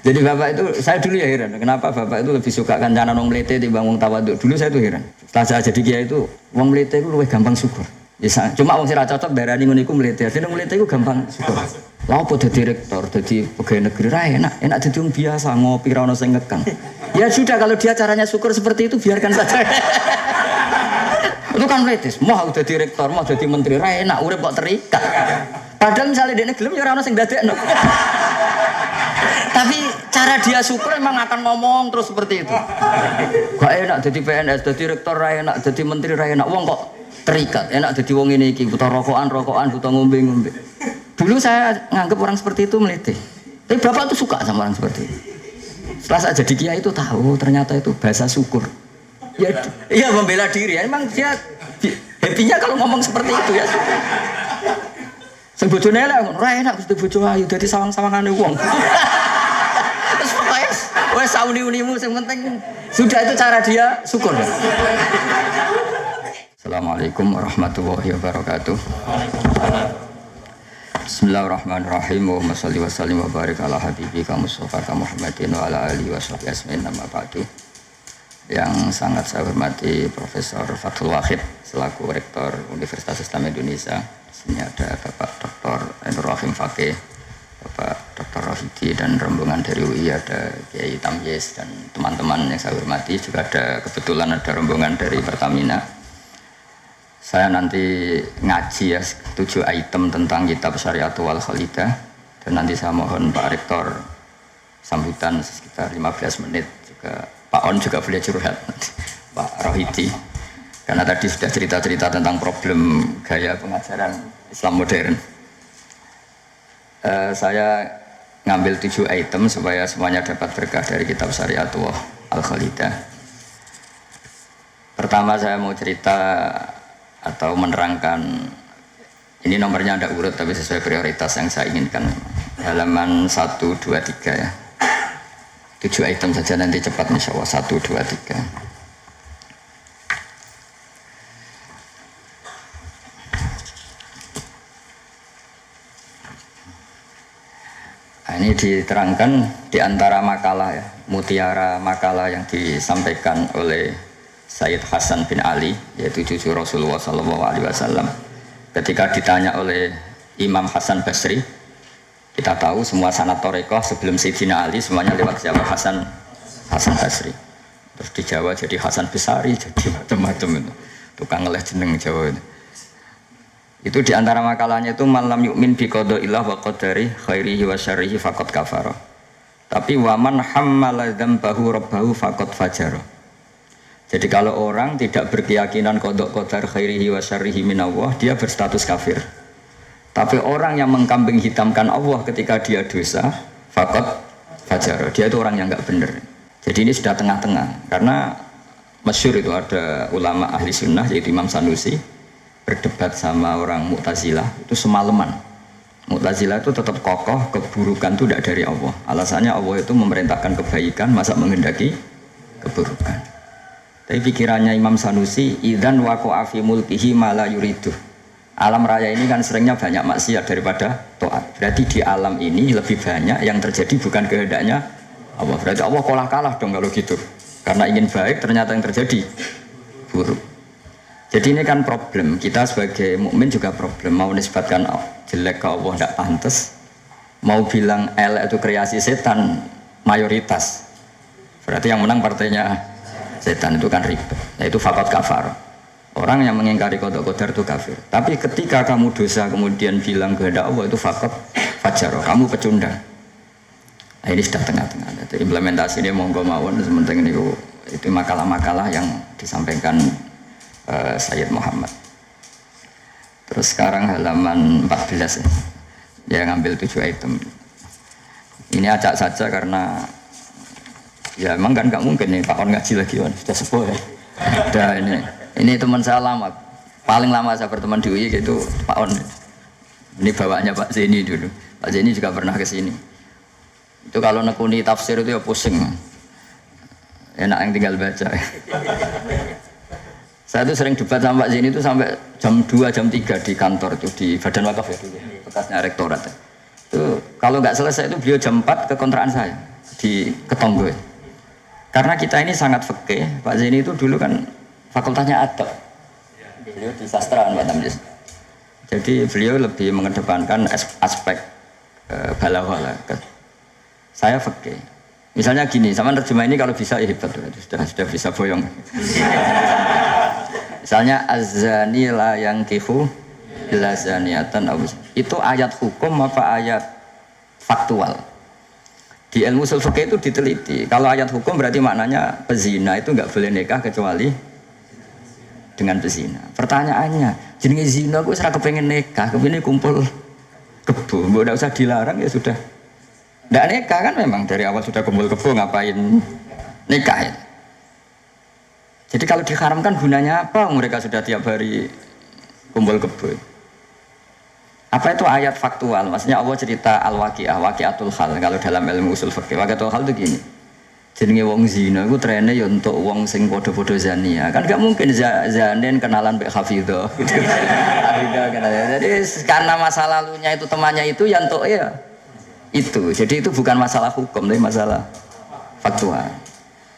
Jadi bapak itu, saya dulu ya heran, kenapa bapak itu lebih suka kancanan wong mlete timbang wong tawaduk. Dulu saya tuh heran. Setelah saya jadi kiai itu, wong mlete itu lebih gampang syukur. Ya, cuma wong sing ra cocok darani ngono iku mlete. Dene mlete iku gampang syukur. Lah apa dadi rektor, dadi pegawai negeri ra enak dadi wong biasa ngopi ra ono sing ngekang. Ya sudah kalau dia caranya syukur seperti itu biarkan saja. Itu kan mlete, mau dadi rektor, mau dadi menteri ra enak, urip kok terikat. Padahal misalnya dia gelem ya ora ono sing dadekno. Tapi cara dia syukur memang akan ngomong terus seperti itu. Gak enak jadi PNS, jadi rektor ra enak, jadi menteri ra enak. Wong kok terikat, enak jadi wong ini iki butuh rokokan, butuh ngombe. Dulu saya nganggap orang seperti itu melete. Tapi bapak tuh suka sama orang seperti itu. Setelah saya jadi kiai itu tahu ternyata itu bahasa syukur. Ya, iya membela diri. Emang dia happy-nya kalau ngomong seperti itu ya. Sing bojone elek, ra enak mesti bojo ayu dadi sawang-sawangane wong. Terus pokoknya wes sauni-unimu yang penting sudah itu cara dia syukur. Assalamualaikum warahmatullahi wabarakatuh. Bismillahirrahmanirrahim. Allahumma shalli wa sallim wa barik ala habibika Mustafa Muhammadin wa ala alihi wa sahbihi ajmain amma ba'du. Yang sangat saya hormati Profesor Fathul Wahid selaku Rektor Universitas Islam Indonesia. Di sini ada Bapak Dr. Nur Rahim Fakih, Bapak Dr. Rohidi dan rombongan dari UI, ada Kiai Tamyiz dan teman-teman yang saya hormati. Juga ada kebetulan ada rombongan dari Pertamina. Saya nanti ngaji ya 7 item tentang kitab Syariatul Wal Khalidah dan nanti saya mohon Pak Rektor sambutan sekitar 15 menit. Juga Pak On juga boleh curhat, Pak Rohidi, karena tadi sudah cerita-cerita tentang problem gaya pengajaran Islam modern. Saya ngambil 7 item supaya semuanya dapat berkah dari kitab Syariatul Al-Khalidah. Pertama saya mau cerita atau menerangkan, ini nomornya ada urut tapi sesuai prioritas yang saya inginkan. Halaman 1, 2, 3 ya. 7 item saja nanti cepat insya Allah. 1, 2, 3. Nah, ini diterangkan di antara makalah ya, mutiara makalah yang disampaikan oleh Sayyid Hasan bin Ali, yaitu cucu Rasulullah SAW. Ketika ditanya oleh Imam Hasan Basri, kita tahu semua sanad Thariqah sebelum Sayyidina Ali semuanya lewat siapa? Hasan Basri. Terus di Jawa jadi Hasan Besari, jadi macam-macam itu. Tukang ngeleh jeneng Jawa itu. Itu di antara makalahnya itu malam yu'min bi qadaillah wa qadari khairihi wa syarrihi faqad kafara. Tapi waman hammala dzambahu rabbahu faqad fajara. Jadi kalau orang tidak berkeyakinan qada qadar khairihi wa syarrihi minallah, dia berstatus kafir. Tapi orang yang mengkambing hitamkan Allah ketika dia dosa, faqad fajara. Dia itu orang yang enggak benar. Jadi ini sudah tengah-tengah, karena masyhur itu ada ulama ahli sunnah yaitu Imam Sanusi berdebat sama orang Mu'tazilah itu semalaman. Mu'tazilah itu tetap kokoh keburukan itu tidak dari Allah. Alasannya Allah itu memerintahkan kebaikan, masa menghendaki keburukan. Tapi pikirannya Imam Sanusi, idzan waqa'a fi mulkihi ma la yuridu. Alam raya ini kan seringnya banyak maksiat daripada taat. Berarti di alam ini lebih banyak yang terjadi bukan kehendaknya Allah. Berarti Allah kalah dong kalau gitu. Karena ingin baik ternyata yang terjadi buruk. Jadi ini kan problem. Kita sebagai mukmin juga problem. Mau nisbatkan jelek ke Allah tidak pantas. Mau bilang elek itu kreasi setan mayoritas. Berarti yang menang partainya setan, itu kan ribet. Yaitu faqad kafar. Orang yang mengingkari qada qadar itu kafir. Tapi ketika kamu dosa kemudian bilang kehendak Allah itu faqad fajar. Kamu pecundang. Nah, ini sudah tengah-tengah. Jadi implementasi ini monggo mawon sementing ini itu makalah-makalah yang disampaikan Sayyid Muhammad. Terus sekarang halaman 14 ya. Dia ngambil 7 item. Ini acak saja karena ya emang kan nggak mungkin nih Pak On ngaji lagi kan, sudah sepuh ya. Udah ini teman saya lama, paling lama saya berteman di UI itu Pak On. Ini bawanya Pak Zeni dulu. Pak Zeni juga pernah ke sini. Itu kalau nekuni tafsir itu ya pusing. Enak yang tinggal baca. Saya tuh sering debat sama Pak Zeni itu sampai jam 2, jam 3 di kantor itu di Badan Wakaf ya dulu, bekasnya rektorat. Itu kalau nggak selesai itu beliau jam 4 ke kontrakan saya. di ketonggo. Karena kita ini sangat fikih. Pak Zaini itu dulu kan fakultasnya adab. Beliau di sastra Pak Tamjiz. Jadi beliau lebih mengedepankan aspek balaghah lah. Saya fikih. Misalnya gini, sama terjemah ini kalau bisa ya hebat, sudah bisa boyong. Misalnya az-zani la yankihu illa zaniatan. Itu ayat hukum apa ayat faktual? Di ilmu ushul fikih itu diteliti. Kalau ayat hukum berarti maknanya pezina itu enggak boleh nikah kecuali dengan pezina. Pertanyaannya, jenenge zina kok ora kepengen nikah, kepengin kumpul kebo, mbok ndak usah dilarang ya sudah. Ndak nikah kan memang dari awal sudah kumpul kebo, ngapain nikah ya? Jadi kalau diharamkan gunanya apa? Mereka sudah tiap hari kumpul kebo. Apa itu ayat faktual? Maksudnya Allah cerita al-waqi'ah, waqi'atul hal. Kalau dalam ilmu usul fikih, waqi'atul hal itu gini. Jenenge wong zina iku trene ya untuk wong sing padha-padha zania. Kan gak mungkin zanen kenalan mbek hafidhah gitu. Hafidhah kenalan. Jadi karena masa lalunya itu temannya itu ya untuk ya itu. Jadi itu bukan masalah hukum, tapi masalah faktual.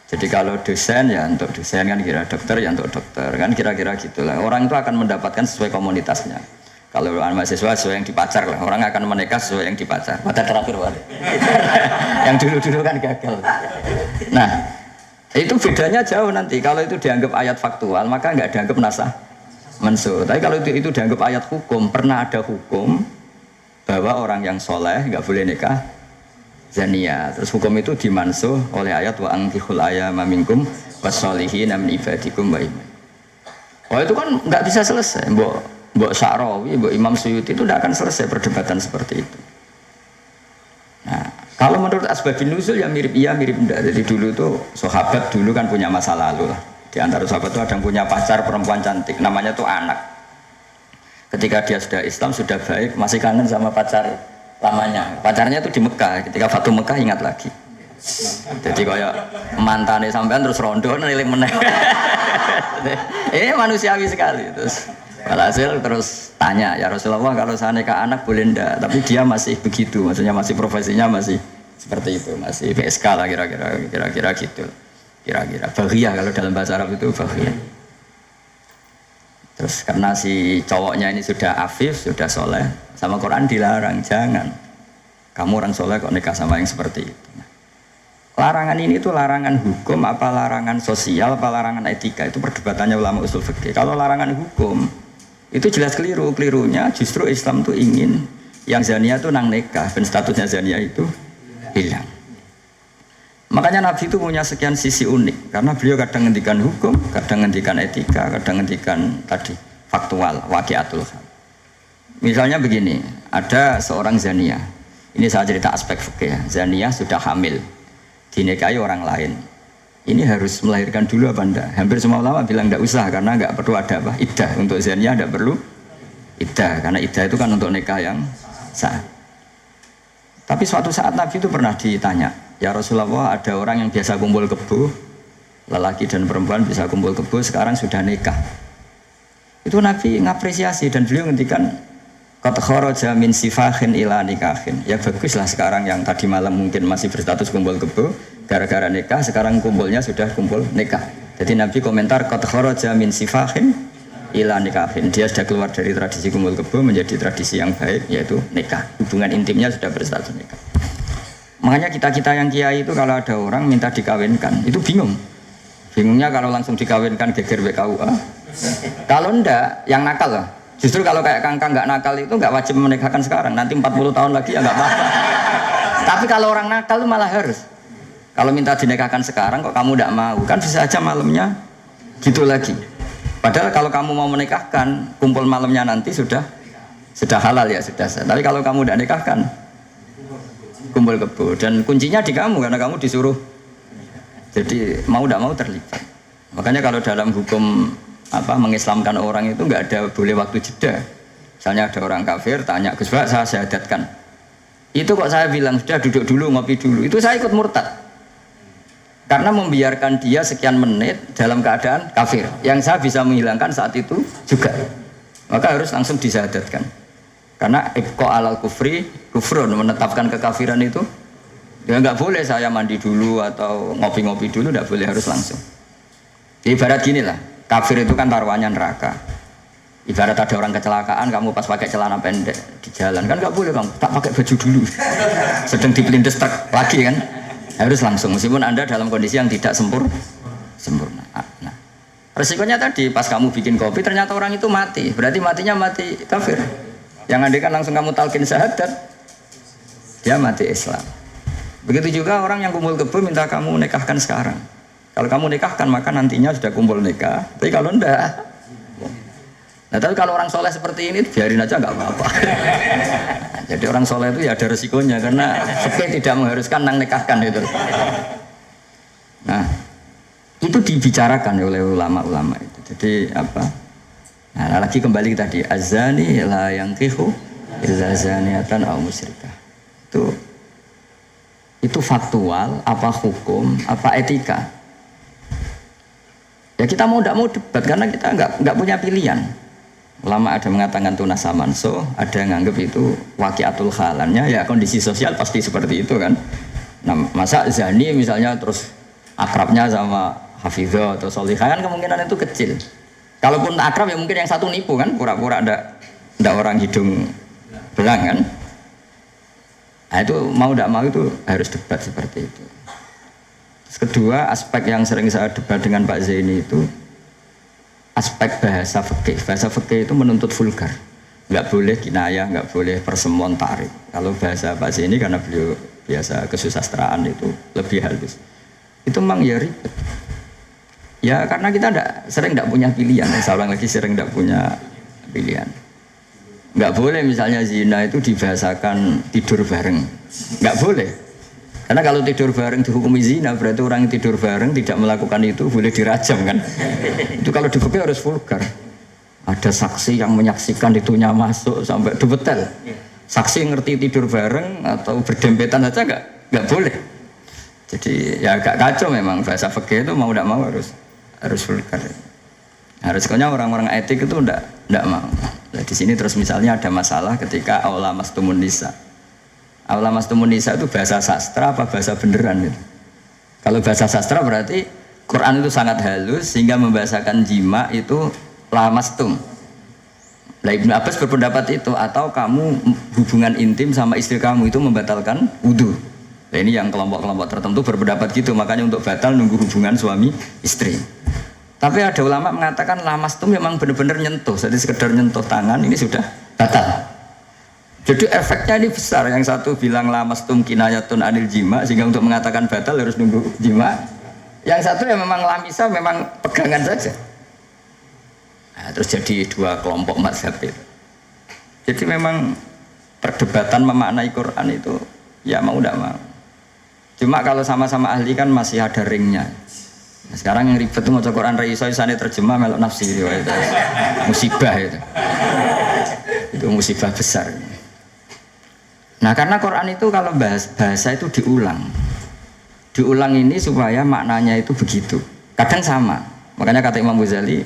Jadi kalau dosen ya untuk dosen kan kira dokter ya untuk dokter kan kira-kira gitulah. Orang itu akan mendapatkan sesuai komunitasnya. Kalau mahasiswa sesuai yang dipacar lah, orang akan menikah sesuai yang dipacar. Pada terakhir balik. Yang dulu-dulu kan gagal. Nah, itu bedanya jauh nanti. Kalau itu dianggap ayat faktual, maka nggak dianggap nasah mansuh. Tapi kalau itu dianggap ayat hukum, pernah ada hukum bahwa orang yang soleh nggak boleh nikah zania. Terus hukum itu dimansuh oleh ayat wa ankihul ayama minkum wassolihin min ibadikum wa iman. Oh itu kan nggak bisa selesai. Mbok Sya'rawi, Mbok Imam Suyuti itu tidak akan selesai perdebatan seperti itu. Nah, kalau menurut asbabun nuzul ya mirip iya mirip enggak. Jadi dulu itu sahabat dulu kan punya masa lalu lah. Di antara sahabat itu ada yang punya pacar perempuan cantik, namanya tuh Anak. Ketika dia sudah Islam sudah baik, masih kangen sama pacar lamanya. Pacarnya itu di Mekah. Ketika Fatu Mekah ingat lagi. Jadi kayak mantannya sampean terus rondo nilai meneh. Ini manusiawi sekali terus. Walhasil terus tanya, ya Rasulullah kalau saya nikah anak boleh enggak? Tapi dia masih begitu, maksudnya masih profesinya masih seperti itu, masih PSK lah kira-kira gitu. Kira-kira baghiyah kalau dalam bahasa Arab itu baghiyah. Terus karena si cowoknya ini sudah afif, sudah soleh, sama Quran dilarang, jangan. Kamu orang soleh kok nikah sama yang seperti itu. Larangan ini itu larangan hukum, apa larangan sosial, apa larangan etika, itu perdebatannya ulama usul fikih. Kalau larangan hukum, itu jelas kelirunya justru Islam tuh ingin yang zania tuh nang nikah dan statusnya zania itu hilang. Makanya Nabi itu punya sekian sisi unik karena beliau kadang ngendikan hukum, kadang ngendikan etika, kadang ngendikan tadi faktual, waqi'atul hal. Misalnya begini, ada seorang zania. Ini saya cerita aspek fikih ya. Zania sudah hamil, dinikahi orang lain. Ini harus melahirkan dulu apa enggak? Hampir semua ulama bilang enggak usah karena enggak perlu ada apa? Iddah. Untuk zania enggak perlu iddah karena iddah itu kan untuk nikah yang sah. Tapi suatu saat Nabi itu pernah ditanya, ya Rasulullah ada orang yang biasa kumpul kebo, lelaki dan perempuan bisa kumpul kebo, sekarang sudah nikah. Itu Nabi ngapresiasi dan beliau ngendikan qad kharaja min sifahin ila nikahin. Ya baguslah sekarang yang tadi malam mungkin masih berstatus kumpul kebo, gara-gara nikah sekarang kumpulnya sudah kumpul nikah. Jadi Nabi komentar qad kharaja min sifahin ila nikahin. Dia sudah keluar dari tradisi kumpul kebo menjadi tradisi yang baik yaitu nikah. Hubungan intimnya sudah berstatus nikah. Makanya kita-kita yang kiai itu kalau ada orang minta dikawinkan itu bingung. Bingungnya kalau langsung dikawinkan geger BKUA. Kalau enggak yang nakal lah. Justru kalau kayak Kangkang nggak nakal itu nggak wajib menikahkan sekarang. Nanti 40 tahun lagi ya nggak apa-apa. Tapi kalau orang nakal itu malah harus. Kalau minta dinikahkan sekarang kok kamu tidak mau, kan bisa aja malamnya gitu lagi. Padahal kalau kamu mau menikahkan, kumpul malamnya nanti sudah halal ya sudah. Tapi kalau kamu tidak nikahkan, kumpul kebo dan kuncinya di kamu karena kamu disuruh. Jadi mau tidak mau terlibat. Makanya kalau dalam hukum mengislamkan orang itu nggak ada boleh waktu jeda. Misalnya ada orang kafir tanya, Gus Pak saya syahadatkan. Itu kok saya bilang sudah duduk dulu ngopi dulu. Itu saya ikut murtad. Karena membiarkan dia sekian menit dalam keadaan kafir yang saya bisa menghilangkan saat itu juga, maka harus langsung disyahadatkan. Karena ibqa alal kufri kufrun, menetapkan kekafiran itu Ya nggak boleh saya mandi dulu atau ngopi-ngopi dulu, nggak boleh, harus langsung. Ibarat gini lah, kafir itu kan taruhannya neraka. Ibarat ada orang kecelakaan, kamu pas pakai celana pendek di jalan, kan nggak boleh kamu tak pakai baju dulu. Sedang dipelindes truk lagi kan, harus langsung. Meskipun Anda dalam kondisi yang tidak sempurna. Nah, resikonya tadi pas kamu bikin kopi ternyata orang itu mati, berarti matinya mati kafir. Yang andai kan langsung kamu talqin syahadat, dia mati Islam. Begitu juga orang yang kumpul kebo minta kamu nikahkan sekarang. Kalau kamu nikahkan maka nantinya sudah kumpul nikah. Tapi kalau enggak, nah tapi kalau orang soleh seperti ini biarin aja nggak apa-apa. Jadi orang soleh itu ya ada resikonya karena fikih tidak mengharuskan nang nikahkan itu. Nah itu dibicarakan oleh ulama-ulama itu. Jadi apa? Nah lagi kembali tadi azani la yankihu illa zaniatan aw musyrikah. Itu faktual, apa hukum, apa etika. Ya kita mau tidak mau debat karena kita nggak punya pilihan. Ulama ada mengatakan tunas samanso, ada yang nganggap itu waqiatul halannya, ya kondisi sosial pasti seperti itu kan. Nah masa zani misalnya terus akrabnya sama hafizah atau solihah kan kemungkinan itu kecil. Kalaupun akrab ya mungkin yang satu nipu kan, pura-pura ndak orang hidung belang kan. Nah itu mau tidak mau itu harus debat seperti itu. Terus kedua aspek yang sering saya debat dengan Pak Zaini itu aspek bahasa fikih. Bahasa fikih itu menuntut vulgar, nggak boleh kinayah, nggak boleh persemuan tarik. Kalau bahasa Pak Zaini karena beliau biasa kesusastraan itu lebih halus. Itu memang ya ribet. Ya karena kita sering tidak punya pilihan. Saya lagi sering tidak punya pilihan. Nggak boleh misalnya zina itu dibahasakan tidur bareng, nggak boleh. Karena kalau tidur bareng dihukumi zina berarti orang yang tidur bareng tidak melakukan itu boleh dirajam kan. Itu kalau dihukumi harus vulgar. Ada saksi yang menyaksikan itunya masuk sampai detail. Saksi ngerti tidur bareng atau berdempetan saja nggak boleh. Jadi ya agak kacau memang bahasa fikih itu mau tidak mau harus vulgar. Nah, resikonya orang-orang etik itu ndak mau. Nah, di sini terus misalnya ada masalah ketika aula mastumun nisa. Aula mastumun nisa itu bahasa sastra apa bahasa beneran gitu. Kalau bahasa sastra berarti Quran itu sangat halus sehingga membahasakan jima itu lamastum. Nah, Ibnu Abbas berpendapat itu atau kamu hubungan intim sama istri kamu itu membatalkan wudu. Nah, ini yang kelompok-kelompok tertentu berpendapat gitu, makanya untuk batal nunggu hubungan suami istri. Tapi ada ulama mengatakan lamastum memang benar-benar nyentuh, jadi sekedar nyentuh tangan ini sudah batal. Jadi efeknya ini besar. Yang satu bilang lamastum kinayatun anil jima sehingga untuk mengatakan batal harus nunggu jima. Yang satu ya memang lamisa, memang pegangan saja. Nah, terus jadi dua kelompok mazhab itu. Jadi memang perdebatan memaknai Quran itu ya mau tidak mau. Cuma kalau sama-sama ahli kan masih ada ringnya. Nah, sekarang yang ribet itu mau Quran Raiso isane terjemah melok nafsi itu musibah itu. Itu musibah besar. Nah karena Quran itu kalau bahasa itu diulang ini supaya maknanya itu begitu. Kadang sama. Makanya kata Imam Ghazali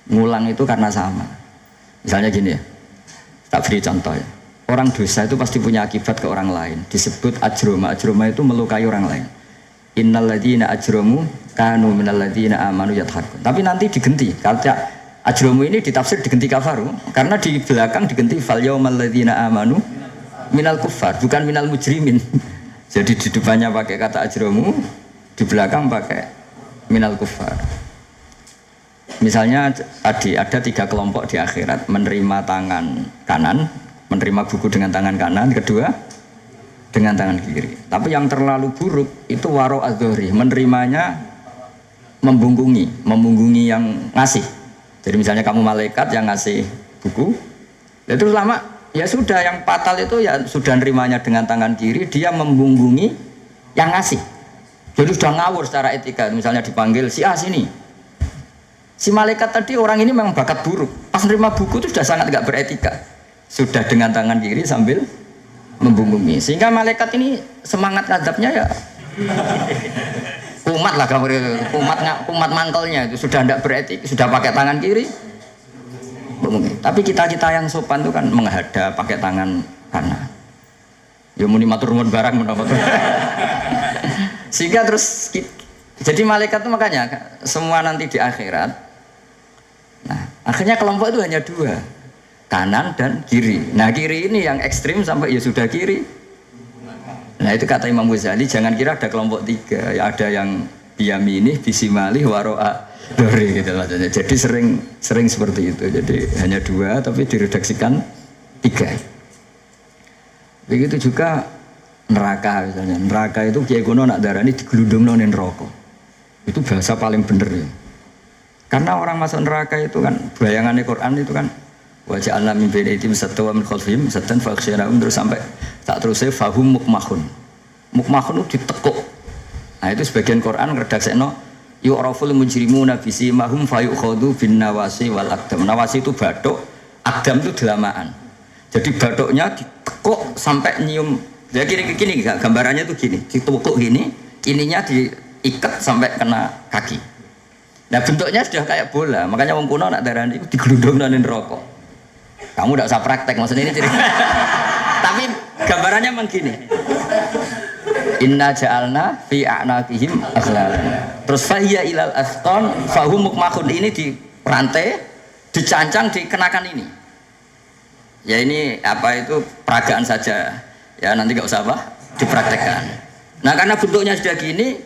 ngulang itu karena sama. Misalnya gini ya, tak beri contoh ya. Orang dosa itu pasti punya akibat ke orang lain. Disebut ajroma. Ajroma itu melukai orang lain. Innal ladzina ajramu kanu minal ladzina amanu yadhakun. Tapi nanti digenti. Kalau ajramu ini ditafsir digenti kafaru karena di belakang digenti fal yaumal ladzina amanu minal kuffar, bukan minal mujrimin. Jadi di depannya pakai kata ajramu, di belakang pakai minal kuffar. Misalnya tadi ada 3 kelompok di akhirat, menerima tangan kanan, menerima buku dengan tangan kanan, kedua dengan tangan kiri. Tapi yang terlalu buruk itu waro adzhari, menerimanya membungkungi yang ngasih. Jadi misalnya kamu malaikat yang ngasih buku, itu lama ya sudah, yang fatal itu ya sudah nerimanya dengan tangan kiri, dia membungkungi yang ngasih. Jadi sudah ngawur secara etika. Misalnya dipanggil si A sini, si malaikat tadi orang ini memang bakat buruk, pas nerima buku itu sudah sangat gak beretika, sudah dengan tangan kiri sambil membungkungi, sehingga malaikat ini semangat ngadapnya ya kumat lah, kumat mangkelnya itu sudah tidak beretik, sudah pakai tangan kiri. Tapi kita yang sopan itu kan menghadap pakai tangan kanan. Ya muni matur nuwun barang menapa. Sehingga terus jadi malaikat itu makanya semua nanti di akhirat. Nah, akhirnya kelompok itu hanya dua, kanan dan kiri. Nah, kiri ini yang ekstrim sampai ya sudah kiri. Nah, itu kata Imam Ghazali, jangan kira ada kelompok tiga, ya ada yang biyamini, bisimali, waro'a dori gitu maksudnya. Jadi sering seperti itu. Jadi hanya dua tapi diredaksikan tiga. Begitu juga neraka misalnya. Neraka itu kiai kuno nak darani digelundungno ning neraka. Itu bahasa paling bener ya. Karena orang masuk neraka itu kan bayangannya Quran itu kan wajah alam min baini aydihim satwa min khalfihim satan fakhsyarahum terus sampai tak terusnya fahum mukmahun. Mukmahun itu ditekuk. Nah itu sebagian Quran redaksekno yu'raful mujrimuna bisimahum fayukhadhu bin nawasi wal aqdam. Nawasi itu bathuk, aqdam itu delamaan. Jadi bathuknya ditekuk sampai nyium. Ya gini gambarannya itu gini, ditekuk gini, ininya diikat sampai kena kaki. Nah bentuknya sudah kayak bola, makanya wong kuno nak darani itu digelundungno ning neraka. Kamu tidak usah praktek, maksudnya ini cerita. Tapi gambarannya memang gini. Inna ja'alna fi a'naqihim aghlalan. Terus fahiya ilal asqan fahum mukmahun, ini di rantai, dicancang, dikenakan ini. Ya ini apa itu peragaan saja. Ya nanti enggak usah apa dipraktekkan. Nah karena bentuknya sudah gini,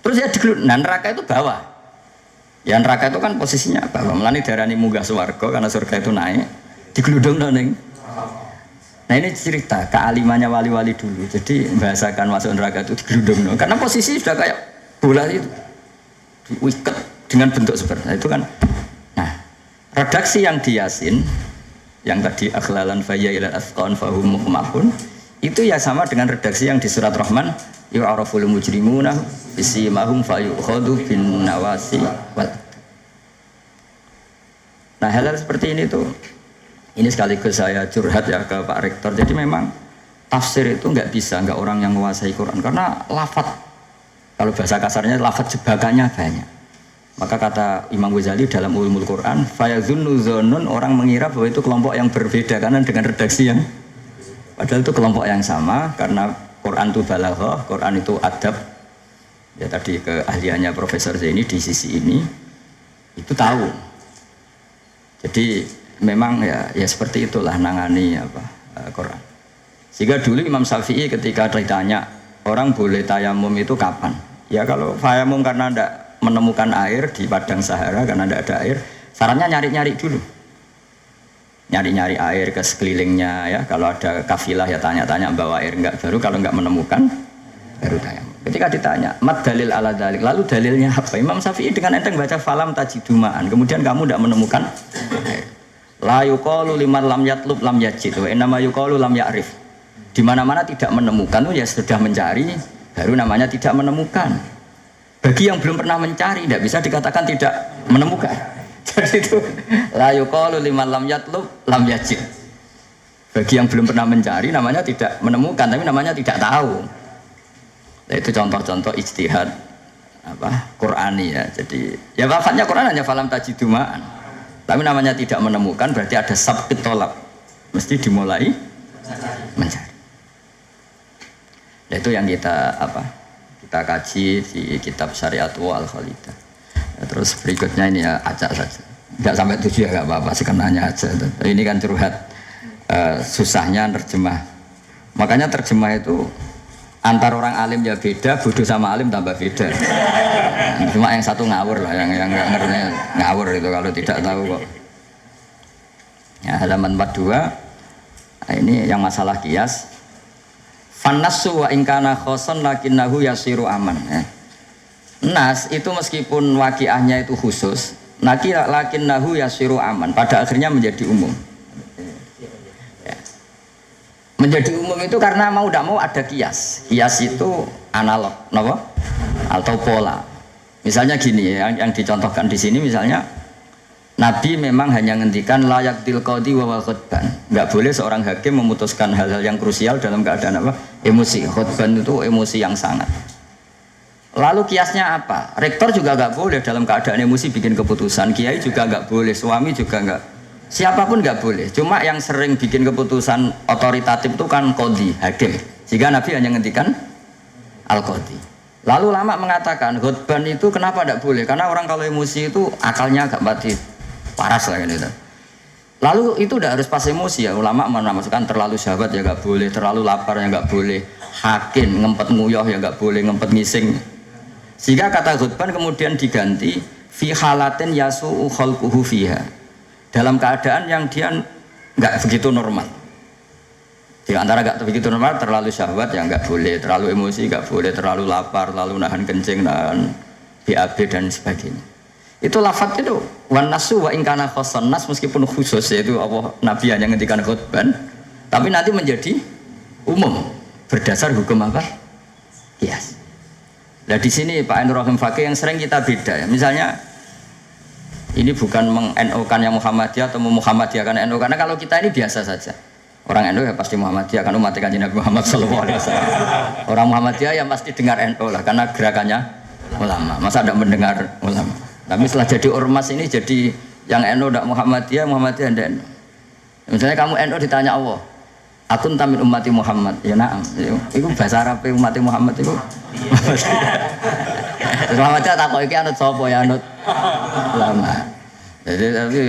terus ya digelundung. Nah neraka itu bawah. Ya neraka itu kan posisinya bawah. Melani darani munggah swarga karena surga itu naik. Digelundung ning. Nah ini cerita kealimannya wali-wali dulu. Jadi membahasakan masuk neraka itu digelundung. Karena posisi sudah kayak bola itu. Diikat dengan bentuk seperti itu kan. Nah, redaksi yang di Yasin yang tadi akhlalan fayya ilal asqan fahum mukmahun itu ya sama dengan redaksi yang di surat Rahman yu'araful mujrimuna bisimahum fayukhadhu bin nawasi wal. Nah hal-hal seperti ini tuh ini sekaligus saya curhat ya ke Pak Rektor. Jadi memang tafsir itu nggak bisa nggak orang yang menguasai Quran karena lafadz, kalau bahasa kasarnya lafadz jebakannya banyak. Maka kata Imam Ghazali dalam Ulumul Quran, fayazunnu dzannun, orang mengira bahwa itu kelompok yang berbeda karena dengan redaksi yang padahal itu kelompok yang sama karena Quran itu balaghah, Quran itu adab. Ya tadi keahliannya Profesor Zaini di sisi ini itu tahu. Jadi memang ya seperti itulah nangani Quran. Sehingga dulu Imam Syafi'i ketika ditanya orang boleh tayamum itu kapan? Ya kalau tayamum karena tidak menemukan air di padang Sahara karena tidak ada air, sarannya nyari-nyari dulu. Nyari-nyari air ke sekelilingnya ya. Kalau ada kafilah ya tanya-tanya bawa air enggak, baru kalau enggak menemukan baru tayamum. Ketika ditanya, "Mat dalil ala dalik?" Lalu dalilnya apa? Imam Syafi'i dengan enteng baca falam tajidumaan. Kemudian kamu tidak menemukan air. La yuqalu liman lam yatlub lam yajid wa innama yuqalu lam ya'rif. Di mana-mana tidak menemukan itu ya sudah mencari, baru namanya tidak menemukan. Bagi yang belum pernah mencari tidak bisa dikatakan tidak menemukan. Jadi itu la yuqalu liman lam yatlub lam yajid. Bagi yang belum pernah mencari namanya tidak menemukan, tapi namanya tidak tahu. Nah, itu contoh-contoh ijtihad Qur'ani ya. Jadi ya wafatnya Quran hanya falam tajidumaan. Tapi namanya tidak menemukan berarti ada sabqit tolab. Mesti dimulai mencari. Nah, itu yang kita kita kaji di kitab Syariatu Al-Khalidah. Ya, terus berikutnya ini ya acak saja. Enggak sampai 7 ya enggak apa-apa, sekenanya aja. Ini kan curhat susahnya nerjemah. Makanya terjemah itu antar orang alim ya beda, bodoh sama alim tambah beda. Cuma yang satu ngawur lah, yang enggak ngerti ngawur itu kalau tidak tahu kok. Ya, halaman 42. Nah, ini yang masalah kias. Fannasu wa ingkana khoson lakinnahu yasiru aman. Nas itu meskipun waqiahnya itu khusus, lakinnahu yasiru aman. Pada akhirnya menjadi umum. Ya. Menjadi umum itu karena mau tidak mau ada kias. Kias itu analog, atau pola. Misalnya gini, yang dicontohkan di sini misalnya Nabi memang hanya ngendikan layak tilqadi wa khutban. Enggak boleh seorang hakim memutuskan hal-hal yang krusial dalam keadaan emosi. Khutban itu emosi yang sangat. Lalu kiasnya apa? Rektor juga enggak boleh dalam keadaan emosi bikin keputusan. Kiai juga enggak boleh, suami juga enggak. Siapapun enggak boleh. Cuma yang sering bikin keputusan otoritatif itu kan qadhi, hakim. Sehingga Nabi hanya ngendikan al-qadhi. Lalu ulama mengatakan khutban itu kenapa tidak boleh? Karena orang kalau emosi itu akalnya agak mati paras lah gitu. Lalu itu tidak harus pas emosi ya. Ulama menamakan terlalu syahwat ya nggak boleh, terlalu lapar ya nggak boleh, hakin ngempet nguyah ya nggak boleh, ngempet ngising. Sehingga kata khutban kemudian diganti fi halatin yasu'u khalquhu fiha. Dalam keadaan yang dia nggak begitu normal. Di antara nggak begitu normal, terlalu syahwat ya nggak boleh, terlalu emosi nggak boleh, terlalu lapar, terlalu nahan kencing, nahan BAB dan sebagainya. Itu lafadz itu wan nasu wa ingkana khosan nas, meskipun khusus yaitu Allah Nabi hanya ngendikan khutban, tapi nanti menjadi umum berdasar hukum apa? Qiyas. Nah di sini Pak Ainur Rahim Fakih yang sering kita beda ya. Misalnya ini bukan meng-NO-kan yang Muhammadiyah atau Muhammadiyahkan NO, karena kalau kita ini biasa saja. Orang NU ya pasti Muhammadiyah, kan umat Kanjeng Nabi Muhammad SAW. Orang Muhammadiyah yang pasti dengar NU lah, karena gerakannya ulama. Masa tidak mendengar ulama? Tapi setelah jadi ormas ini jadi yang NU tidak Muhammadiyah, Muhammadiyah tidak NU. Misalnya kamu NU ditanya Allah, akun tamin umati Muhammad, ya naam. Itu bahasa Arab umati Muhammad itu. Terus Muhammadiyah tak kok iki anut sapa ya anut ulama. Jadi tapi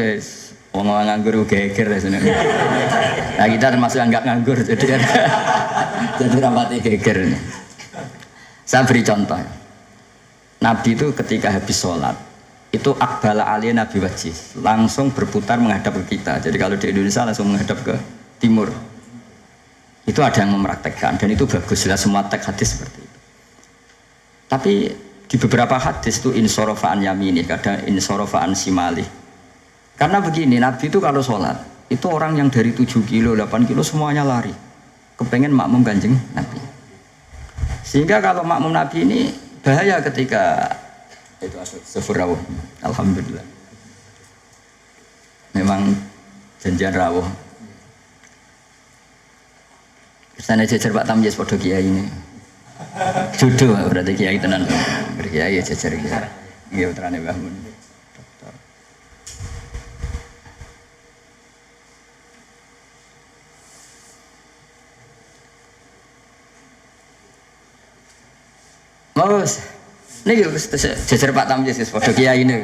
wong nganggur geger ya sebenarnya. Nah kita termasuk yang nggak nganggur jadi rapati geger ini. Saya beri contoh. Nabi itu ketika habis sholat itu akbala aliyah Nabi wajih langsung berputar menghadap ke kita. Jadi kalau di Indonesia langsung menghadap ke timur. Itu ada yang mempraktekkan dan itu bagus, jelas semua teks hadis seperti itu. Tapi di beberapa hadis itu insorofaan yamini, kadang insorofaan simali. Karena begini, Nabi itu kalau sholat itu orang yang dari 7 kilo, 8 kilo semuanya lari kepengen makmum Kanjeng Nabi. Sehingga kalau makmum Nabi ini bahaya ketika itu sefur rawuh. Alhamdulillah memang janjian rawuh. Sana jajar Pak Tamjiz podo kiai ini jodoh berarti kiai tenan berkiai jajar kiai nggih putrane Mbah Mun. Mas, ini jajar Pak Tamjiz podo kiai ini.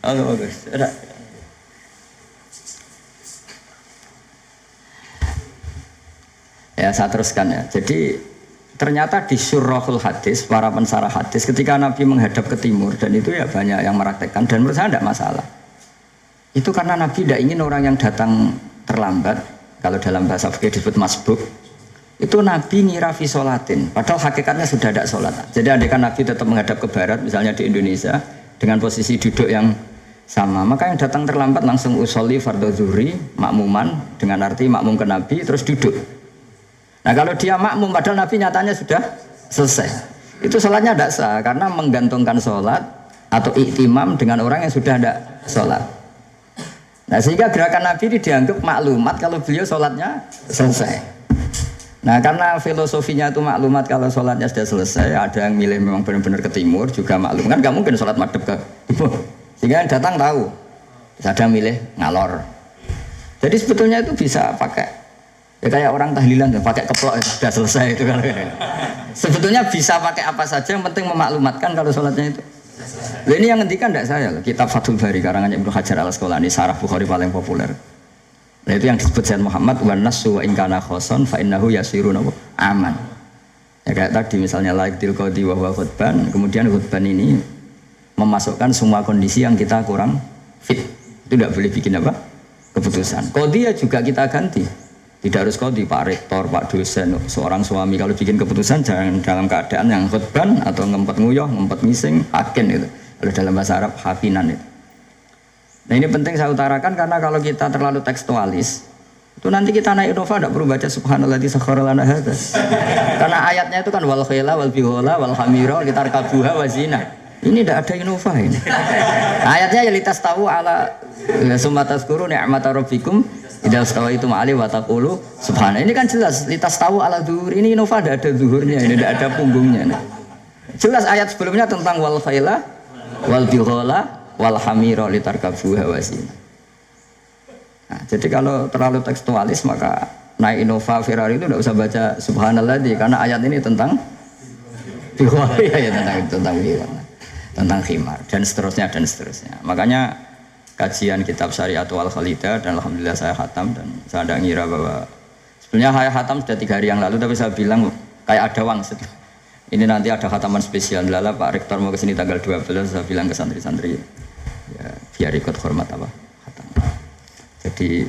Oh bagus. Ya saya teruskan ya. Jadi ternyata di syurahul hadis, para pensarah hadis ketika Nabi menghadap ke timur dan itu ya banyak yang meraktekkan dan menurut saya tidak masalah. Itu karena Nabi tidak ingin orang yang datang terlambat, kalau dalam bahasa fikih disebut masbuk. Itu Nabi ngira fi sholatin, padahal hakikatnya sudah ada sholat. Jadi andaikan Nabi tetap menghadap ke barat, misalnya di Indonesia, dengan posisi duduk yang sama, maka yang datang terlambat langsung usolli fardhu zuhri, makmuman, dengan arti makmum ke Nabi, terus duduk. Nah kalau dia makmum, padahal Nabi nyatanya sudah selesai. Itu sholatnya tidak sah, karena menggantungkan sholat atau iktimam dengan orang yang sudah tidak sholat. Nah sehingga gerakan Nabi ini dianggap maklumat kalau beliau sholatnya selesai. Nah karena filosofinya itu maklumat kalau sholatnya sudah selesai, ada yang milih memang benar-benar ke timur juga maklum, kan gak mungkin sholat madhab ke timur, sehingga yang datang tahu, ada yang milih ngalor. Jadi sebetulnya itu bisa pakai, ya kayak orang tahlilan pakai keplok sudah selesai itu kan. Sebetulnya bisa pakai apa saja, yang penting memaklumatkan kalau sholatnya itu. Nah, ini yang ngendikan tidak saya loh, kitab Fathul Bari karangannya Ibnu Hajar Al-Asqalani, Syarah Bukhari paling populer. Nah itu yang disebut Sayyid Muhammad wan nasu wa in kana khoson fa innahu yasirun aman. Ya kayak tadi misalnya laik tilqadi wa huwa khutban, kemudian khutban ini memasukkan semua kondisi yang kita kurang fit. Itu tidak boleh bikin apa? Keputusan. Qadhi juga kita ganti. Tidak harus qadhi Pak Rektor, Pak dosen, seorang suami kalau bikin keputusan jangan dalam keadaan yang khutban atau ngempet nguyuh, ngempet ngising, hakin itu. Kalau dalam bahasa Arab hafinan itu. Nah ini penting saya utarakan karena kalau kita terlalu tekstualis itu nanti kita naik Innova tidak perlu baca subhanalladzi sakhkhara lana hadza. Karena ayatnya itu kan wal khayla wal bighala wal hamira litarkabuha wa zina. Ini tidak ada Innova ini. Ayatnya ya litas tahu ala summa tazkuru ni'mata rabbikum idza stawaitum alaihi wa taqulu subhana. Ini kan jelas litas tahu ala zuhur. Ini Innova tidak ada zuhurnya, ini tidak ada punggungnya. Jelas ayat sebelumnya tentang wal khayla wal bighala wal hamira litarkabuha wa zina. Nah, jadi kalau terlalu tekstualis maka naik Innova Ferrari itu tidak usah baca subhanallah karena ayat ini tentang ya tentang tentang khimar dan seterusnya. Makanya kajian kitab Syariatul Khalidah dan alhamdulillah saya khatam dan saya tidak ngira bahwa sebenarnya saya khatam sudah 3 hari yang lalu tapi saya bilang kayak ada wangsit. Ini nanti ada khataman spesial lala Pak Rektor mau kesini tanggal 12 saya bilang ke santri-santri ya biar ikut hormat apa khatam. Jadi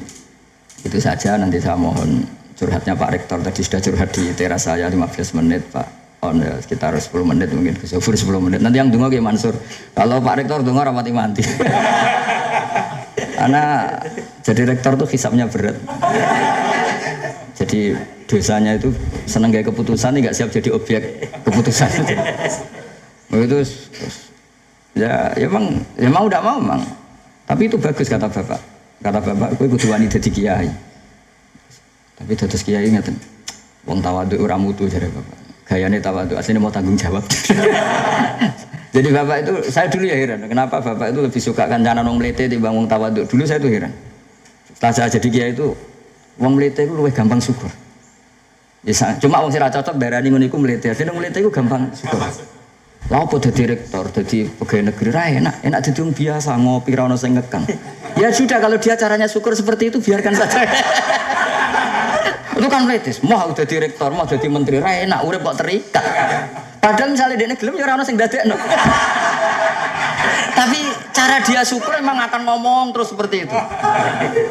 itu saja nanti saya mohon curhatnya Pak Rektor tadi sudah curhat di teras saya 15 menit Pak. Ya, sekitar 10 menit mungkin ke 10 menit. Nanti yang dengar kayak Mansur. Kalau Pak Rektor dengar mati-mati. Karena jadi rektor tuh hisapnya berat. Jadi dosanya itu seneng kayak keputusan nggak siap jadi objek keputusan. Begitu. Ya emang udah mau emang. Tapi itu bagus kata Bapak. Kata Bapak, gue kudu wani dadi kiai. Tapi dados kiai ngeten. Wong tawadhu ora mutu jare Bapak. Gayane tawadhu asline mau tanggung jawab. Jadi Bapak itu saya dulu ya heran. Kenapa Bapak itu lebih suka kancanan wong mlete timbang wong tawadhu. Dulu saya tuh heran. Setelah saya jadi kiai itu wong mlete itu luwih gampang syukur. Ya, cuma wong sing ra cocok darani ngono iku mlete. Asline mlete iku gampang syukur. Lah opo dadi rektor, dadi pegawai negeri ra enak dadi wong biasa ngopi ra ono sing ngekang. Ya sudah kalau dia caranya syukur seperti itu biarkan saja. Itu kan mletis, mau jadi rektor, mau jadi menteri, ra enak, urip kok terikat. Padahal misalnya dia gelem ya ora ono sing dadekno. Tapi cara dia syukur emang akan ngomong terus seperti itu.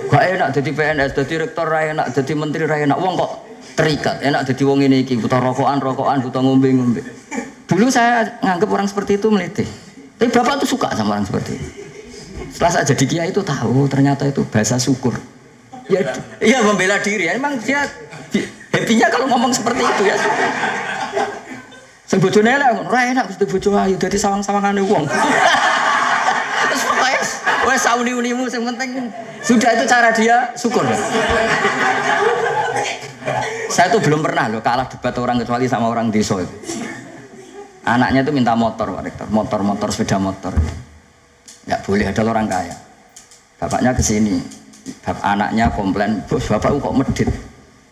Gak enak jadi PNS, jadi rektor ra enak, jadi menteri ra enak. Wong kok terikat, enak jadi wong ini iki, butuh rokokan, butuh ngombe. Dulu saya nganggap orang seperti itu meliti. Tapi Bapak tuh suka sama orang seperti itu. Setelah saya jadi kiai itu tahu ternyata itu bahasa syukur. Ya, iya membela diri. Emang dia happy-nya kalau ngomong seperti itu ya. Sing bojone elek ngono, ra enak Gusti bojo ayu dadi sawang-sawangane wong. Terus pokoknya wes sauni-unimu sing penting sudah itu cara dia syukur. Saya tuh belum pernah loh kalah debat orang kecuali sama orang desa itu. Anaknya tuh minta motor Pak Rektor, motor, sepeda motor. Enggak boleh ada orang kaya. Bapaknya kesini. Anaknya komplain, bos bapak kok medit,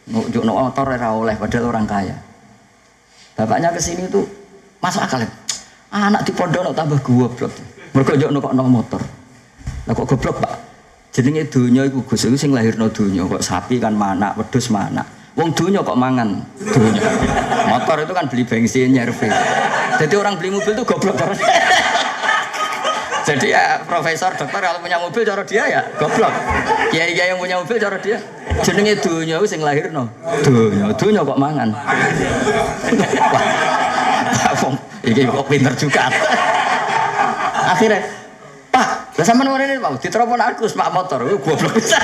nunjuk motor ora oleh padahal orang kaya. Bapaknya kesini tuh masuk akal. Anak di pondok tambah goblok. Mergo njuk kok motor. Lah kok goblok Pak? Jenenge donya iku Gus iku sing lahirno donya kok sapi kan manak, wedhus manak. Wong donya kok mangan donya. Motor itu kan beli bensin nyervis. Jadi orang beli mobil tuh goblok terus. Jadi ya profesor, dokter kalau punya mobil cara dia ya goblok. Kiai-kiai yang punya mobil cara dia jenenge donya wis sing lahirno. Donya kok mangan. Wah, iki kok pinter juga. Akhirnya, Pak, lah sampean ngene mau diteropon Agus Pak motor, goblok bisa.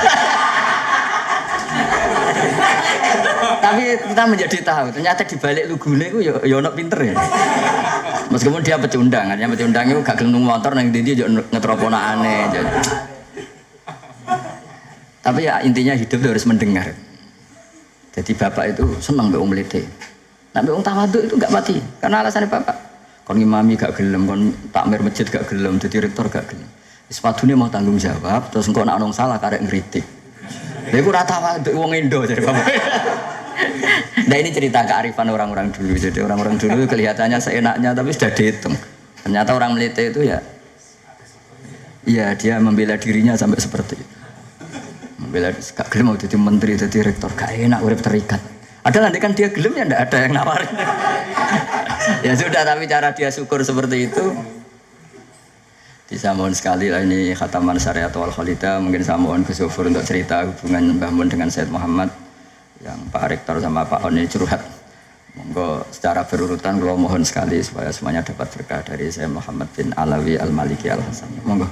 Tapi kita menjadi tahu ternyata di balik lugune ku ya ono pinter ya. Meskipun dia pecundang, artinya pecundang itu gak gelem motor nang ndi yo ngetroponakane. Tapi ya intinya hidup harus mendengar. Jadi bapak itu senang mbek wong mlete. Nek mbek wong tawadhu itu gak mati. Karena alasannya bapak. Kon ngimami gak gelem, kon takmir masjid gak gelem, jadi rektor gak gelem. Sepatune mau tanggung jawab, terus engko nek ana salah karek ngritik. Lha iku ora tawadhu wong Indo jadi bapak. Nah ini cerita kearifan orang-orang dulu. Jadi orang-orang dulu kelihatannya seenaknya tapi sudah dihitung. Ternyata orang Melite itu ya dia membela dirinya sampai seperti itu. Membela gak gelem mau jadi menteri, jadi rektor, gak enak urip terikat. Ada nanti kan dia gelem ya ndak ada yang nawarin. Ya sudah, tapi cara dia syukur seperti itu. Bisa mohon sekali lah ini khataman Syariatul Khalidah. Mungkin saya mohon Gus Zofur untuk cerita hubungan Mbah Mun dengan Said Muhammad. Yang Pak Rektor sama Pak On ini curhat. Monggo secara berurutan kalau mohon sekali supaya semuanya dapat berkah dari saya Muhammad bin Alawi Al-Maliki Al-Hasan. Monggo.